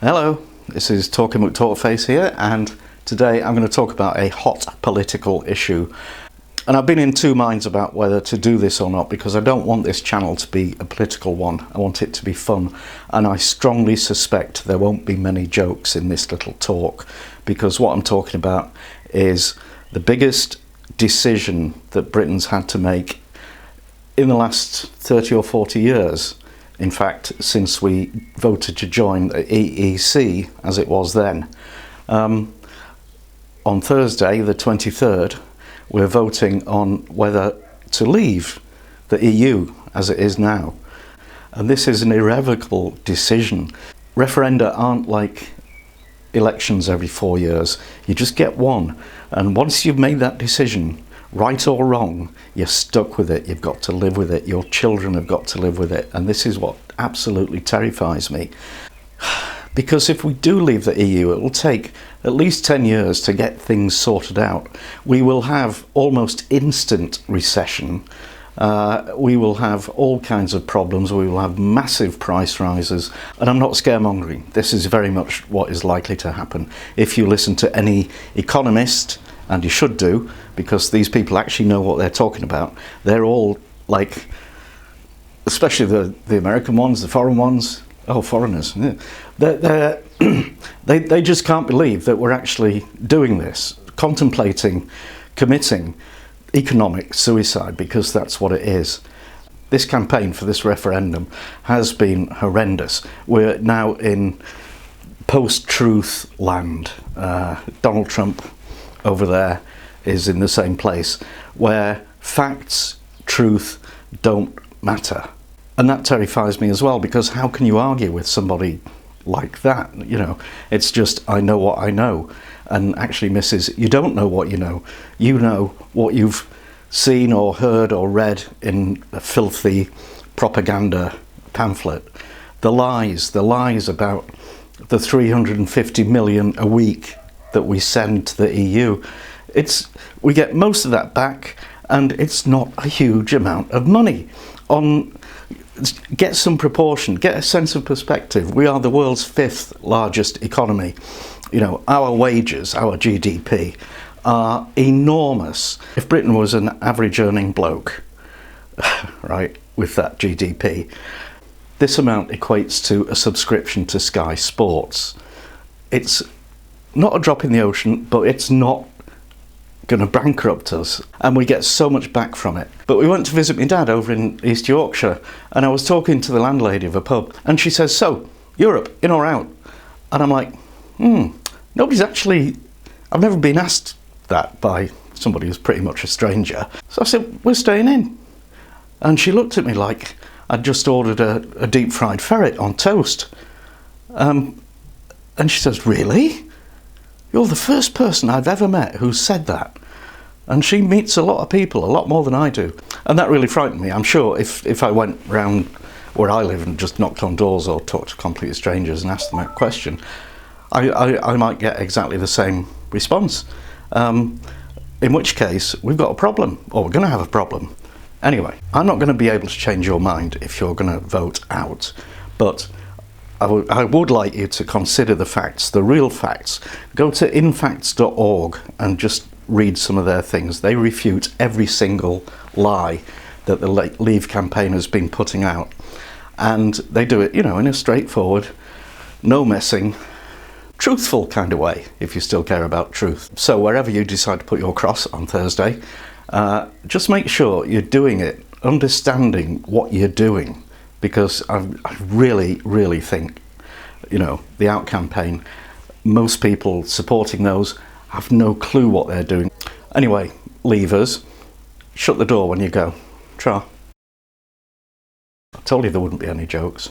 Hello, this is Talking McTalkface here, and today I'm going to talk about a hot political issue. And I've been in two minds about whether to do this or not, because I don't want this channel to be a political one. I want it to be fun, and I strongly suspect there won't be many jokes in this little talk, because what I'm talking about is the biggest decision that Britain's had to make in the last 30 or 40 years. In fact, since we voted to join the EEC, as it was then. On Thursday, the 23rd, we're voting on whether to leave the EU as it is now. And this is an irrevocable decision. Referenda aren't like elections every 4 years. You just get one. And once you've made that decision, right or wrong, you're stuck with it. You've got to live with it. Your children have got to live with it. And this is what absolutely terrifies me. Because if we do leave the EU, it will take at least 10 years to get things sorted out. We will have almost instant recession. We will have all kinds of problems. We will have massive price rises. And I'm not scaremongering. This is very much what is likely to happen. If you listen to any economist, and you should do, because these people actually know what they're talking about. They're all like, especially the American ones, the foreign ones, foreigners. Yeah. They just can't believe that we're actually doing this, contemplating, committing economic suicide, because that's what it is. This campaign for this referendum has been horrendous. We're now in post-truth land. Donald Trump over there is in the same place where facts, truth don't matter. And that terrifies me as well, because how can you argue with somebody like that? You know, it's just, I know what I know. And actually, missus, you don't know what you know. You know what you've seen or heard or read in a filthy propaganda pamphlet. The lies about the 350 million a week that we send to the EU. We get most of that back, and it's not a huge amount of money. Get some proportion, get a sense of perspective. We are the world's 5th largest economy. You know, our wages, our GDP are enormous. If Britain was an average earning bloke, right, with that GDP, this amount equates to a subscription to Sky Sports. It's not a drop in the ocean, but it's not going to bankrupt us, and we get so much back from it. But we went to visit my dad over in East Yorkshire, and I was talking to the landlady of a pub, and she says, "So, Europe, in or out?" And I'm like, nobody's actually, I've never been asked that by somebody who's pretty much a stranger. So I said, "We're staying in." And she looked at me like I'd just ordered a deep fried ferret on toast. And she says, "Really? You're the first person I've ever met who said that." And she meets a lot of people, a lot more than I do. And that really frightened me. I'm sure if I went round where I live and just knocked on doors or talked to complete strangers and asked them a question, I might get exactly the same response. In which case, we've got a problem, or we're going to have a problem. Anyway, I'm not going to be able to change your mind if you're going to vote out. But I would like you to consider the facts, the real facts. Go to infacts.org and just read some of their things. They refute every single lie that the Leave campaign has been putting out. And they do it, you know, in a straightforward, no messing, truthful kind of way, if you still care about truth. So wherever you decide to put your cross on Thursday, just make sure you're doing it, understanding what you're doing. Because I really, really think, you know, the Out campaign, most people supporting those have no clue what they're doing. Anyway, leavers, shut the door when you go. Tra. I told you there wouldn't be any jokes.